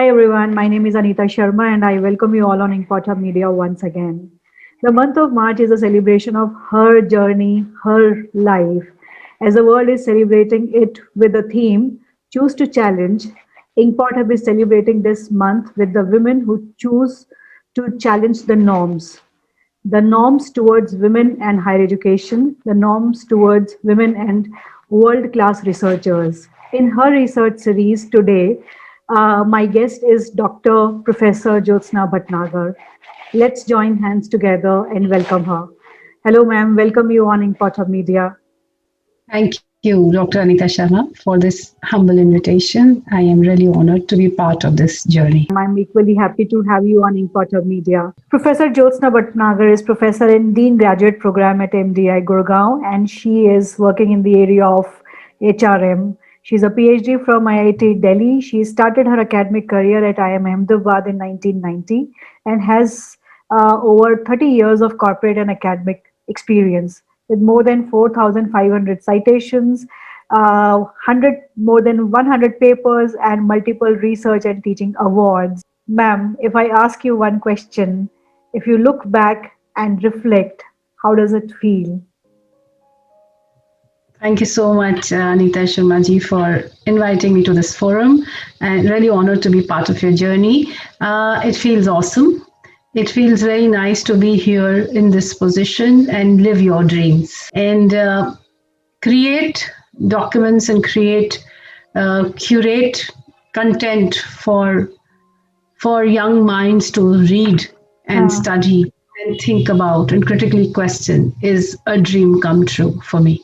everyone, my name is Anita Sharma and I welcome you all on INKPOTHUB Media once again. The month of March is a celebration of her journey, her life. As the world is celebrating it with the theme Choose to Challenge, INKPOTHUB is celebrating this month with the women who choose to challenge the norms towards women and higher education, the norms towards women and world-class researchers. In her research series today, my guest is Dr. Professor Jyotsna Bhatnagar. Let's join hands together and welcome her. Hello, ma'am. Welcome you on INKPOTHUB Media. Thank you, Dr. Anita Sharma, for this humble invitation. I am really honored to be part of this journey. I'm equally happy to have you on INKPOTHUB Media. Professor Jyotsna Bhatnagar is professor in Dean Graduate Program at MDI Gurgaon, and she is working in the area of HRM. She's a Ph.D. from IIT Delhi. She started her academic career at IIM Ahmedabad in 1990 and has over 30 years of corporate and academic experience with more than 4,500 citations, more than 100 papers, and multiple research and teaching awards. Ma'am, if I ask you one question, if you look back and reflect, how does it feel? Thank you so much, Anita Sharma-ji, for inviting me to this forum. I'm really honored to be part of your journey. It feels awesome. It feels very nice to be here in this position and live your dreams and create documents and curate content for young minds to read and study and think about and critically question is a dream come true for me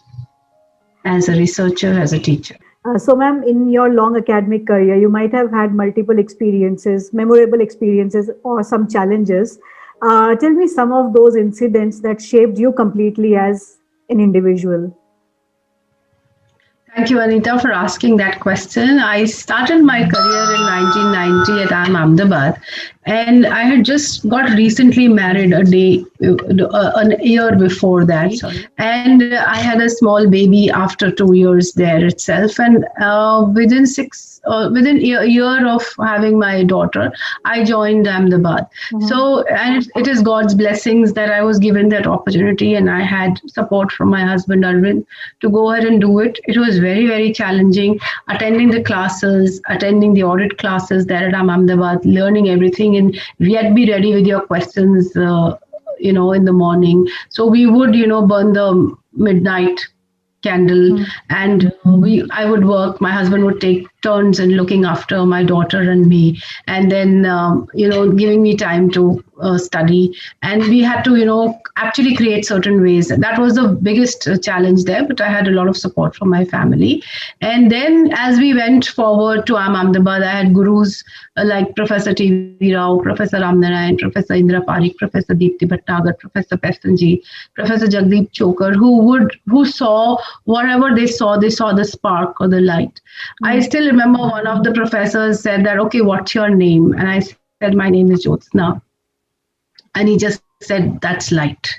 as a researcher, as a teacher. So, ma'am, in your long academic career, you might have had multiple experiences, memorable experiences, or some challenges. Tell me some of those incidents that shaped you completely as an individual. Thank you, Anita, for asking that question. I started my career in 1990 at IIM Ahmedabad, and I had just got recently married a year before that. And I had a small baby after 2 years there itself. And within a year of having my daughter, I joined Ahmedabad. So, and it is God's blessings that I was given that opportunity, and I had support from my husband, Arvind, to go ahead and do it. It was very, very challenging, attending the classes, attending the audit classes there at Ahmedabad, learning everything, and yet be ready with your questions, in the morning. So we would, burn the midnight candle, and I would work. My husband would take turns in looking after my daughter and me, and then giving me time to study. And we had to actually create certain ways. That was the biggest challenge there, but I had a lot of support from my family. And then as we went forward to IIM Ahmedabad, I had gurus like Professor T.V. Rao, Professor Ramnarayan, Professor Indra Parikh, Professor Deepti Bhattagar, Professor Pestanji, Professor Jagdeep Chokar, who saw whatever they saw the spark or the light. I still remember one of the professors said that, okay, what's your name? And I said, my name is Jyotsna. And he just said, that's light.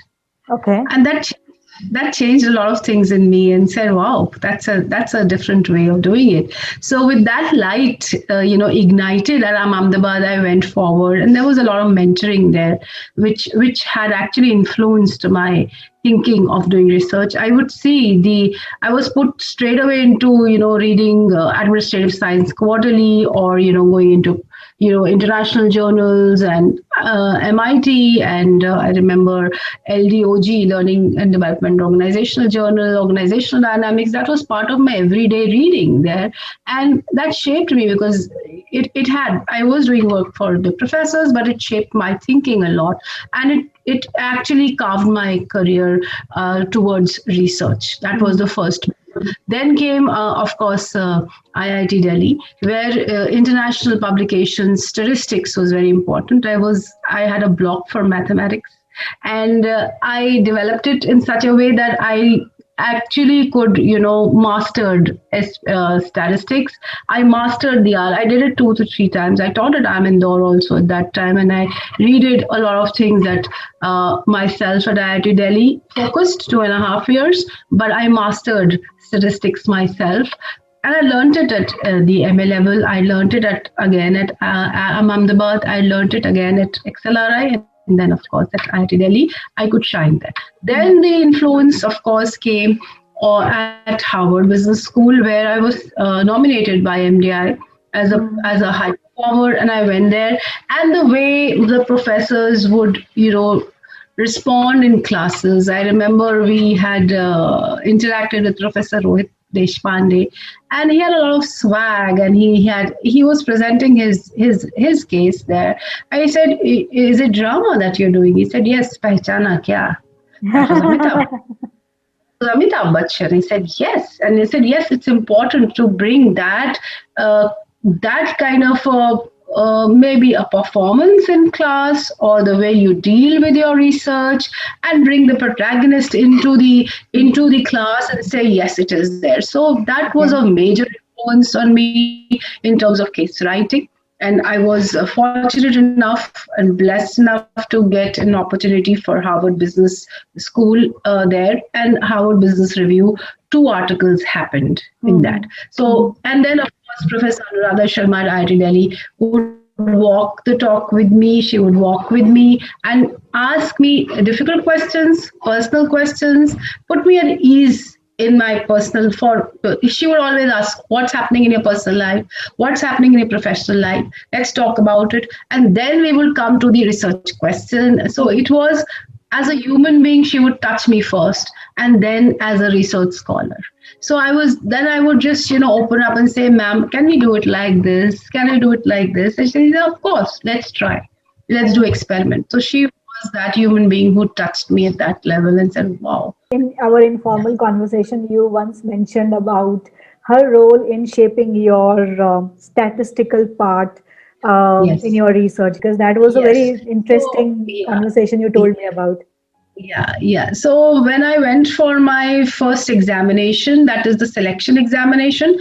Okay. And that changed a lot of things in me, and said, wow, that's a different way of doing it. So with that light, ignited at IIM Ahmedabad, I went forward, and there was a lot of mentoring there, which had actually influenced my thinking of doing research. I would see I was put straight away into, reading Administrative Science Quarterly, or, going into, international journals and MIT, and I remember LDOG, Learning and Development Organizational Journal, Organizational Dynamics. That was part of my everyday reading there, and that shaped me because I was doing work for the professors, but it shaped my thinking a lot, and it actually carved my career towards research. That was the first. Then came, of course, IIT Delhi, where international publications, statistics was very important. I had a block for mathematics, and I developed it in such a way that I actually could, mastered statistics. I mastered the R. I did it 2 to 3 times. I taught at IIM Indore also at that time, and I redid a lot of things that myself at IIT Delhi focused 2.5 years, but I mastered statistics myself. and I learned it at the MA level. I learned it again at Ahmedabad. I learned it again at XLRI, and then of course at IIT Delhi. I could shine there. Then the influence, of course, came at Harvard Business School, where I was nominated by MDI as a high performer, and I went there. And the way the professors would, respond in classes. I remember we had interacted with Professor Rohit Deshpande, and he had a lot of swag, and he was presenting his case there. I said, "Is it drama that you're doing?" He said, "Yes, pehchana kya?" That was Amitabh Bachchan. He said, "Yes," and he said, "Yes, it's important to bring that kind of maybe a performance in class, or the way you deal with your research, and bring the protagonist into the class and say, yes, it is there." So that was a major influence on me in terms of case writing. And I was fortunate enough and blessed enough to get an opportunity for Harvard Business School there, and Harvard Business Review. 2 articles happened in that. So, and then of course, Professor Anuradha Sharma at IIT Delhi would walk the talk with me. She would walk with me and ask me difficult questions, personal questions, put me at ease in my personal. She would always ask, what's happening in your personal life, what's happening in your professional life, let's talk about it. And then we will come to the research question. So it was, as a human being, she would touch me first, and then as a research scholar. So I would just, open up and say, "Ma'am, can we do it like this? Can we do it like this?" And she said, "Of course, let's try. Let's do experiment." So she was that human being who touched me at that level and said, "Wow." In our informal conversation, you once mentioned about her role in shaping your statistical part in your research, because that was a very interesting conversation you told me about. Yeah. So when I went for my first examination, that is the selection examination,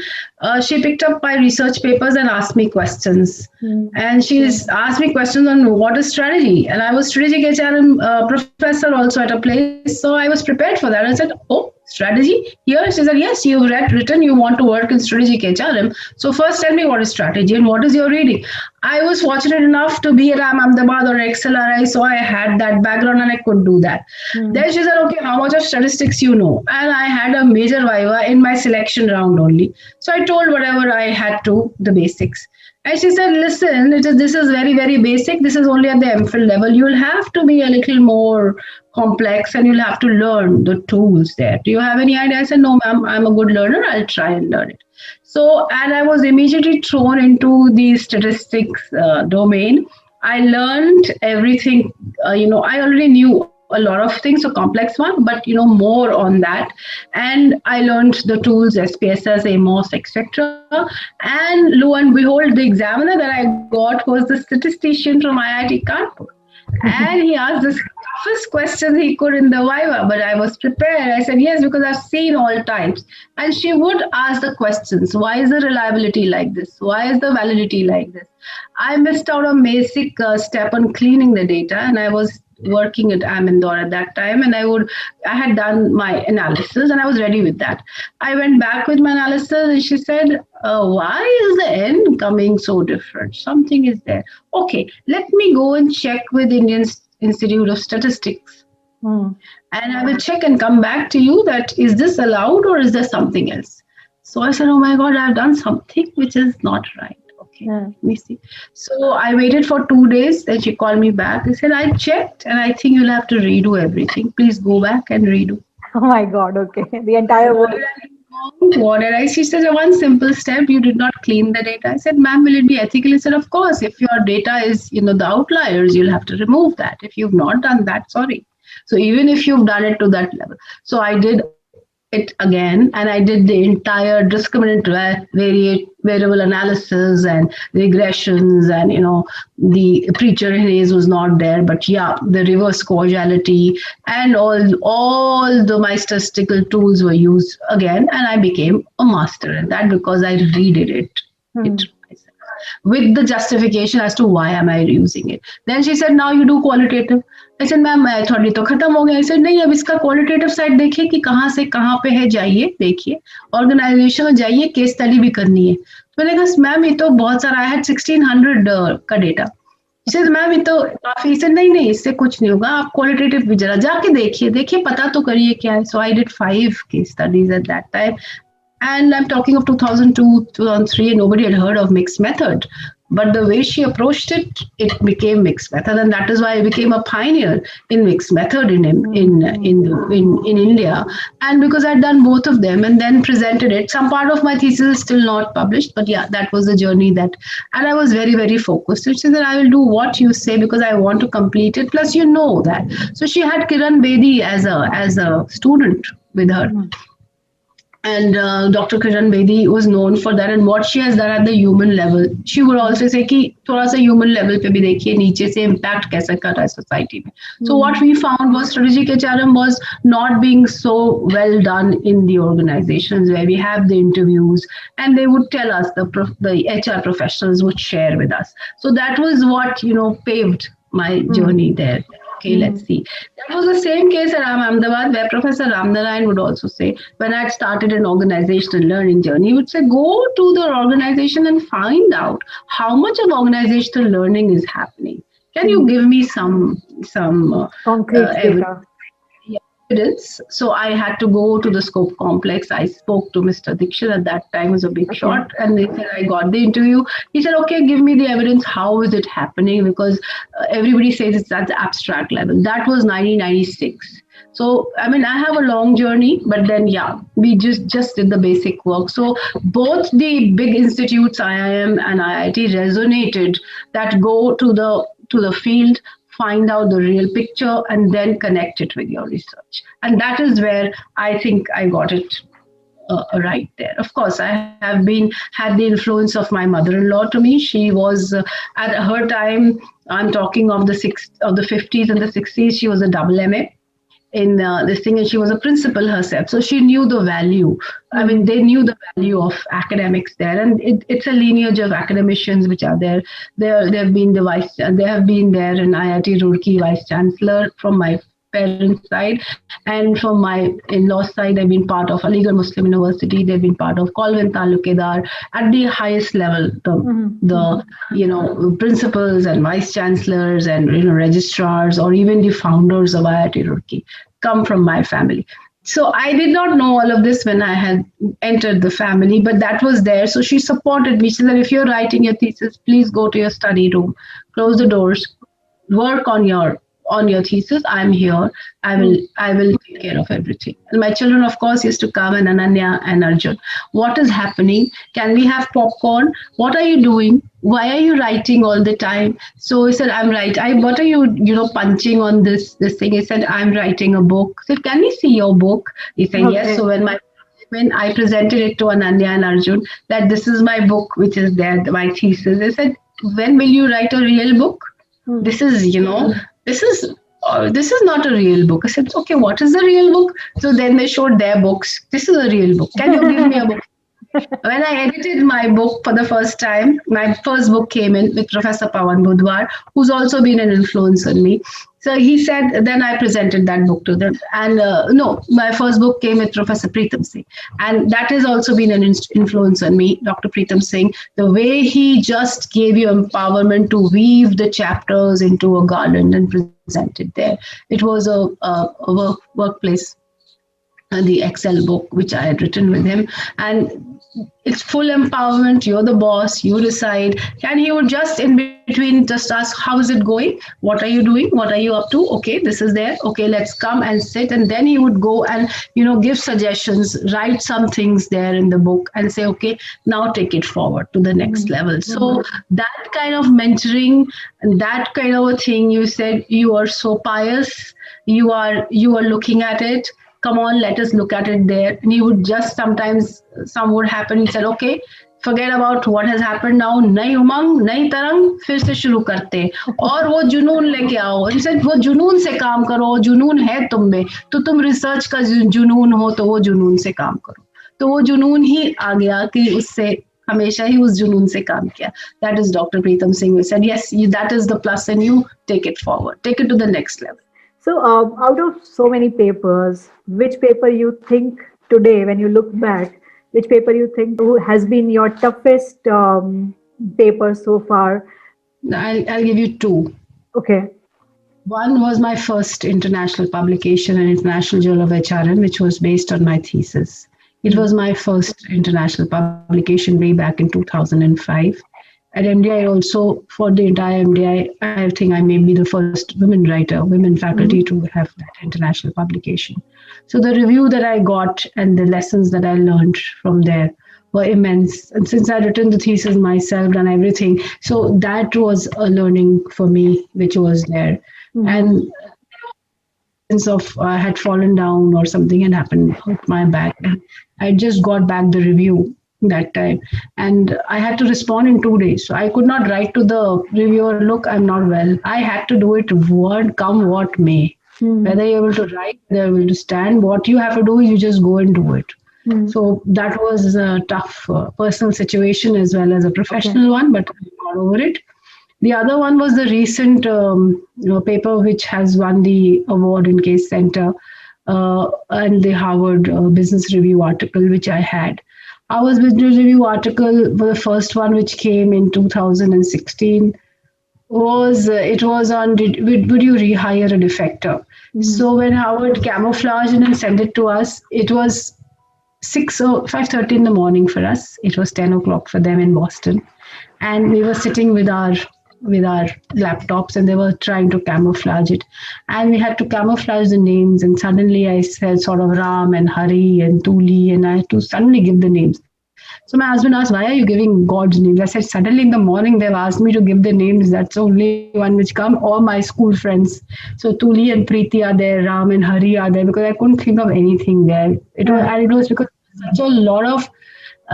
she picked up my research papers and asked me questions. And she's asked me questions on what is strategy. And I was strategic HRM professor also at a place. So I was prepared for that. I said, "Oh, strategy here?" She said, "Yes, you've written you want to work in strategic HRM. So first tell me what is strategy and what is your reading." I was fortunate enough to be at Ahmedabad or XLRI, so I had that background and I could do that. Then she said, "Okay, how much of statistics you know?" And I had a major viva in my selection round only. So I told whatever I had to, the basics. And she said, "Listen, this is very, very basic. This is only at the MPhil level. You'll have to be a little more complex and you'll have to learn the tools there. Do you have any idea?" I said, "No, ma'am, I'm a good learner. I'll try and learn it." So, and I was immediately thrown into the statistics domain. I learned everything. I already knew a lot of things, so complex one, but more on that. And I learned the tools, SPSS, AMOS, etc. And lo and behold, the examiner that I got was the statistician from IIT Kanpur. And he asked the toughest questions he could in the viva, but I was prepared. I said, "Yes, because I've seen all types." And she would ask the questions. Why is the reliability like this? Why is the validity like this? I missed out on basic step on cleaning the data, and I was working at Indore at that time, and I had done my analysis and I was ready with that. I went back with my analysis and she said, "Why is the N coming so different? Something is there. Okay, let me go and check with Indian Institute of Statistics. And I will check and come back to you that is this allowed or is there something else?" So I said, "Oh my God, I've done something which is not right. Okay, let me see." So I waited for 2 days. Then she called me back. She said, "I checked and I think you'll have to redo everything. Please go back and redo." Oh my God, okay. The entire world. What did I? She said, "One simple step, you did not clean the data." I said, "Ma'am, will it be ethical?" She said, "Of course, if your data is, the outliers, you'll have to remove that. If you've not done that, sorry." So even if you've done it to that level. So I did it again, and I did the entire discriminant variable analysis and regressions, and the pre-HEResearch was not there, but the reverse causality and all my statistical tools were used again, and I became a master in that because I redid it myself. with the justification as to why am I using it. Then she said, now you do qualitative. I said, ma'am थोड़ी तो खत्म हो गया. I said, नहीं, अब इसका qualitative side देखिए कि कहाँ से कहाँ पे है, जाइए देखिए, ऑर्गेनाइजेशन में जाइए, केस स्टडी भी करनी है. तो मैंने कहा मैम ये तो बहुत सारा, I had 1600 का डेटा. मैम ये तो काफी. से नहीं, इससे कुछ नहीं होगा, आप क्वालिटेटिव भी जरा जाके देखिए, पता तो करिए क्या है. So I did 5 case studies at that time. And I'm talking of 2002, 2003, and nobody had heard of mixed method. But the way she approached it, it became mixed method, and that is why I became a pioneer in mixed method in India. And because I'd done both of them and then presented it, some part of my thesis is still not published. But yeah, that was the journey and I was very, very focused. She said that I will do what you say because I want to complete it. Plus, you know that. So she had Kiran Bedi as a student with her. And Dr. Kiran Bedi was known for that, and what she has done at the human level. She would also say कि थोड़ा सा human level पे भी देखिए, नीचे से impact कैसे कर रहा है society में. So what we found was strategic HRM was not being so well done in the organizations where we have the interviews, and they would tell us, the HR professionals would share with us. So that was what paved my journey there. Okay, let's see. That was the same case at IIM Ahmedabad, where Professor Ramnarayan would also say, when I had started an organizational learning journey, he would say, go to the organization and find out how much of organizational learning is happening. Can you give me some concrete data? Evidence. So I had to go to the Scope Complex. I spoke to Mr. Dixit at that time, was a big shot, and they said I got the interview. He said, okay, give me the evidence. How is it happening? Because everybody says it's at the abstract level. That was 1996. So, I mean, I have a long journey, but then, yeah, we just did the basic work. So both the big institutes, IIM and IIT, resonated that go to the field, find out the real picture, and then connect it with your research. And that is where I think I got it right there. Of course, I have had the influence of my mother-in-law to me. She was, at her time, I'm talking of the 50s and the 60s, she was a double MA in this thing, and she was a principal herself. So she knew the value. I mean, they knew the value of academics there, and it's a lineage of academicians which are there. They have been there in IIT Roorkee vice chancellor from my parents' side, and from my in-laws' side, they've been part of Aligarh Muslim University. They've been part of Colvin Talukadar at the highest level. The principals and vice chancellors and registrars, or even the founders of IIT Roorkee, come from my family. So I did not know all of this when I had entered the family, but that was there. So she supported me. She said, if you're writing your thesis, please go to your study room, close the doors, work on your thesis. I'm here. I will take care of everything. And my children, of course, used to come, and Ananya and Arjun. What is happening? Can we have popcorn? What are you doing? Why are you writing all the time? So he said, I'm writing. What are you punching on this thing? He said, I'm writing a book. I said, can we see your book? He said, yes. So when I presented it to Ananya and Arjun, that this is my book, which is there, my thesis. They said, when will you write a real book? This is, this is not a real book. I said, okay, what is the real book? So then they showed their books. This is a real book. Can you give me a book? When I edited my book for the first time, my first book came in with Professor Pawan Budhwar, who's also been an influence on me. So he said, then I presented that book to them. And my first book came with Professor Preetam Singh. And that has also been an influence on me, Dr. Preetam Singh. The way he just gave you empowerment to weave the chapters into a garland and present it there. It was a workplace, the Excel book, which I had written with him. And it's full empowerment. You're the boss. You decide. And he would just in between just ask, how is it going? What are you doing? What are you up to? Okay, this is there. Okay, let's come and sit. And then he would go and, give suggestions, write some things there in the book and say, okay, now take it forward to the next level. So that kind of mentoring and that kind of a thing, you said, you are so pious. You are looking at it. Come on, let us look at it there. And he would just sometimes, some would happen. He said, okay, forget about what has happened now. नई उमंग, नई तरंग, फिर से शुरू करते हैं. और वो जुनून लेके आओ. He said, वो जुनून से काम करो. जुनून है तुम में. तो तुम रिसर्च का जुनून हो, तो वो जुनून से काम करो. तो वो जुनून ही आ गया कि उससे हमेशा ही उस जुनून से काम किया. That is Dr. Preetham Singh who said, yes, that is the plus and you take it forward. Take it to the next level. So, out of so many papers, which paper you think today, when you look back, which paper you think has been your toughest paper so far? I'll give you two. Okay. One was my first international publication in International Journal of HRM, which was based on my thesis. It was my first international publication way back in 2005. At MDI also, for the entire MDI, I think I may be the first women writer, women faculty to have that international publication. So the review that I got and the lessons that I learned from there were immense. And since I'd written the thesis myself and everything, so that was a learning for me, which was there. And sense of I had fallen down or something had happened, hurt my back. And I just got back the review that time. And I had to respond in 2 days. So I could not write to the reviewer, look, I'm not well. I had to do it word come what may. Whether you're able to write, whether you're able to stand, what you have to do is you just go and do it. So that was a tough personal situation as well as a professional one, but I got over it. The other one was the recent paper which has won the award in Case Center and the Harvard Business Review article which I had. Harvard Business Review article, the first one which came in 2016, was it was on would you rehire a defector? So when Harvard camouflaged it and sent it to us, it was 5:30 in the morning for us. It was 10 o'clock for them in Boston, and we were sitting with our laptops and they were trying to camouflage it, and we had to camouflage the names, and suddenly I said sort of Ram and Hari and Tuli, and I had to suddenly give the names. So my husband asked, why are you giving God's names? I said, suddenly in the morning they've asked me to give the names. That's the only one which come, all my school friends. So Tuli and Preeti are there, Ram and Hari are there, because I couldn't think of anything there. It was because such a lot of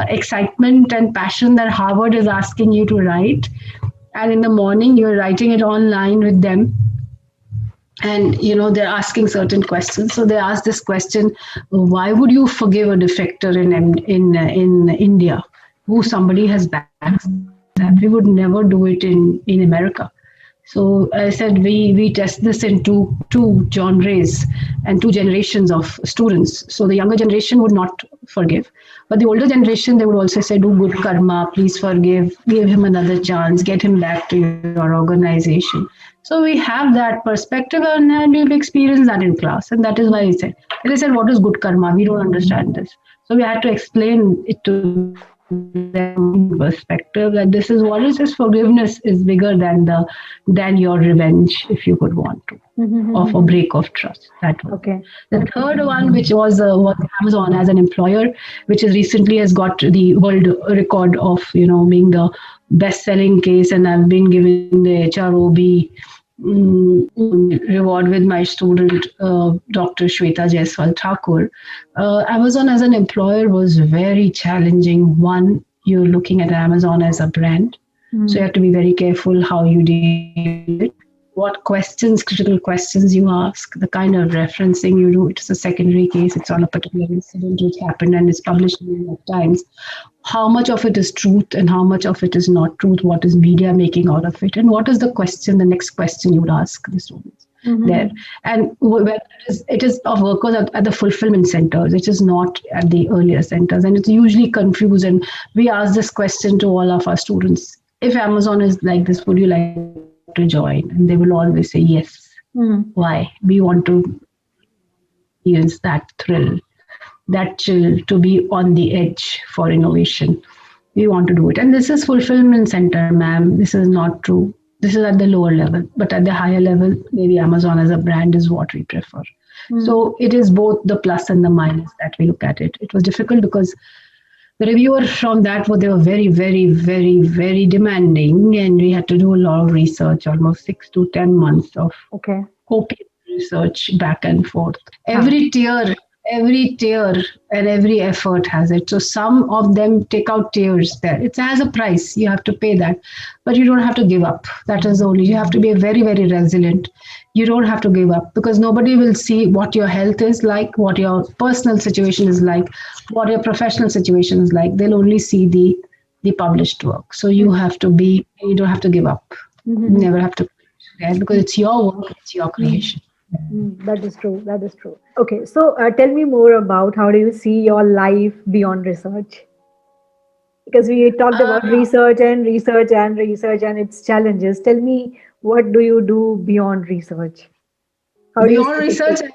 excitement and passion that Harvard is asking you to write. And in the morning, you're writing it online with them. And, they're asking certain questions. So they asked this question, why would you forgive a defector in India who somebody has backstabbed? We would never do it in America. So I said, we test this in two genres and two generations of students. So the younger generation would not forgive. But the older generation, they would also say, do good karma, please forgive, give him another chance, get him back to your organization. So we have that perspective and we've experienced that in class. And that is why they said, what is good karma? We don't understand this. So we had to explain it to them perspective that this is what is this forgiveness is bigger than your revenge, if you could want to, of a break of trust. That was. Okay. The third one, which was Amazon as an employer, which is recently has got the world record of being the best-selling case, and I've been given the HROB reward with my student, Dr. Shweta Jaiswal Thakur. Amazon as an employer was very challenging. One, you're looking at Amazon as a brand. So you have to be very careful how you deal with it. What questions, critical questions you ask, the kind of referencing you do. It is a secondary case. It's on a particular incident which happened and it's published in the New York Times. How much of it is truth and how much of it is not truth? What is media making out of it? And what is the next question you would ask the students there? And whether it is of workers at the fulfillment centers, it is not at the earlier centers. And it's usually confused. And we ask this question to all of our students. If Amazon is like this, would you like to join? And they will always say yes. Why? We want to experience that thrill, that chill, to be on the edge for innovation. We want to do it. And this is fulfillment center, ma'am. This is not true. This is at the lower level. But at the higher level, maybe Amazon as a brand is what we prefer. So it is both the plus and the minus that we look at it. It was difficult because the reviewer from that, they were very, very, very, very demanding, and we had to do a lot of research, almost 6 to 10 months of copious research back and forth. Every tier and every effort has it. So some of them take out tiers there. It has a price. You have to pay that, but you don't have to give up. That is only, you have to be very, very resilient. You don't have to give up because nobody will see what your health is like, what your personal situation is like, what your professional situation is like. They'll only see the the published work. So you don't have to give up. Mm-hmm. Never have to forget, because it's your work, it's your creation. That is true. That is true. Okay, so tell me more about how do you see your life beyond research? Because we talked about Uh, research and research and research and its challenges. Tell me, what do you do beyond research? How do you Beyond see research, it?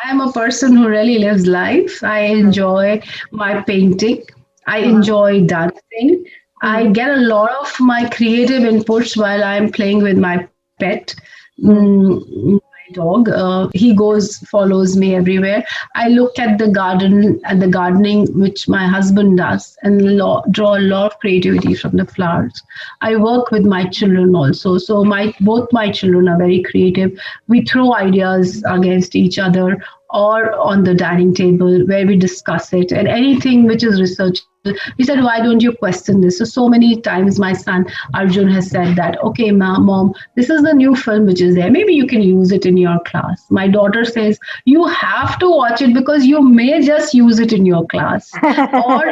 I'm a person who really lives life. I enjoy my painting. I Uh-huh. enjoy dancing. I Mm, get a lot of my creative inputs while I'm playing with my pet, mm, my dog. He follows me everywhere. I look at the garden and the gardening, which my husband does, and draw a lot of creativity from the flowers. I work with my children also. So both my children are very creative. We throw ideas against each other or on the dining table where we discuss it, and anything which is researchable. We said, why don't you question this? So many times my son Arjun has said that, okay, mom, this is the new film which is there. Maybe you can use it in your class. My daughter says, you have to watch it because you may just use it in your class or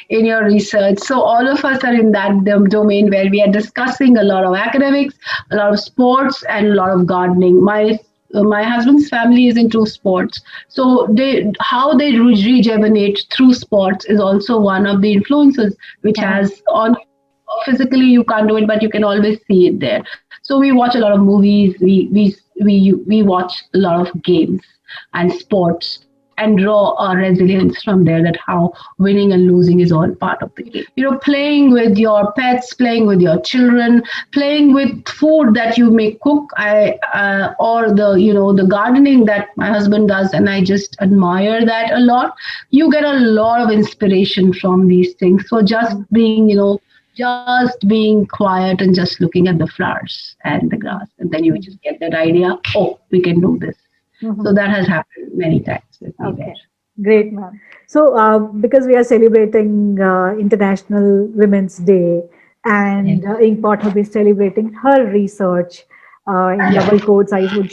in your research. So all of us are in that domain where we are discussing a lot of academics, a lot of sports, and a lot of gardening. My husband's family is into sports, so how they rejuvenate through sports is also one of the influences which uh-huh. has on. Physically you can't do it, but you can always see it there. So we watch a lot of movies, we watch a lot of games and sports, and draw a resilience from there, that how winning and losing is all part of the game. Playing with your pets, playing with your children, playing with food that you may cook, or the gardening that my husband does, and I just admire that a lot. You get a lot of inspiration from these things. So just being quiet and just looking at the flowers and the grass, and then you just get that idea, oh, we can do this. So Mhm. that has happened many times with me there. Okay, great, ma'am. So, because we are celebrating International Women's Day, Yeah. and INKPOTHUB is celebrating her research, in Yeah. double quotes, I would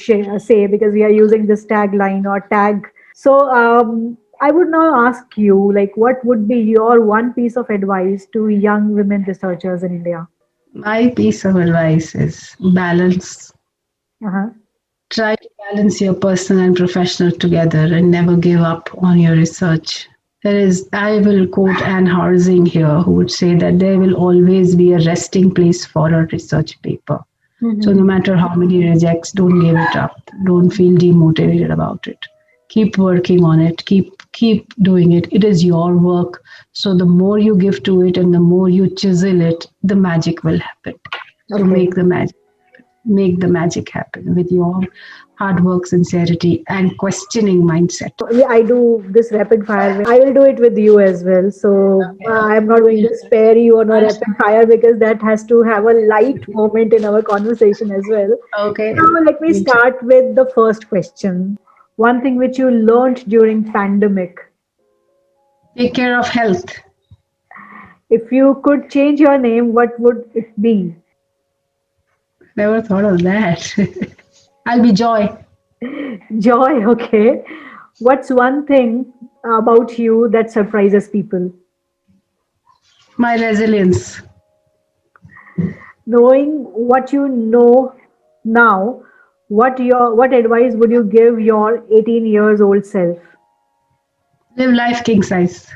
say, because we are using this tagline or tag. So, I would now ask you, like, what would be your one piece of advice to young women researchers in India? My piece of advice is balance. Uh-huh. Try to balance your personal and professional together and never give up on your research. I will quote Anne Harsing here, who would say that there will always be a resting place for a research paper. So no Mm-hmm. matter how many rejects, don't give it up. Don't feel demotivated about it. Keep working on it. Keep doing it. It is your work. So the more you give to it and the more you chisel it, the magic will happen. So Okay. make the magic happen with your hard work, sincerity, and questioning mindset. I do this rapid fire. I will do it with you as well. So I'm not going to spare you on a rapid fire because that has to have a light moment in our conversation as well. Okay. Now let me start with the first question. One thing which you learned during pandemic. Take care of health. If you could change your name, what would it be? Never thought of that. I'll be Joy. Joy. Okay. What's one thing about you that surprises people? My resilience. Knowing what you know now, what advice would you give your 18 years old self? Live life king size.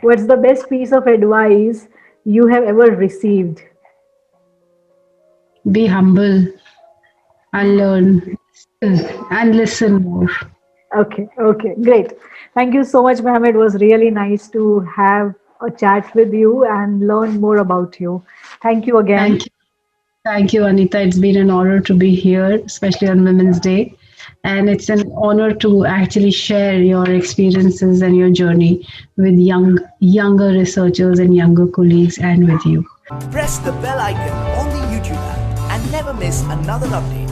What's the best piece of advice you have ever received? Be humble and learn and listen more. Okay, great. Thank you so much, ma'am. It was really nice to have a chat with you and learn more about you. Thank you again. Thank you. Thank you, Anita. It's been an honor to be here, especially on Women's Day. And it's an honor to actually share your experiences and your journey with younger researchers and younger colleagues, and with you. Press the bell icon on the YouTube app and never miss another update.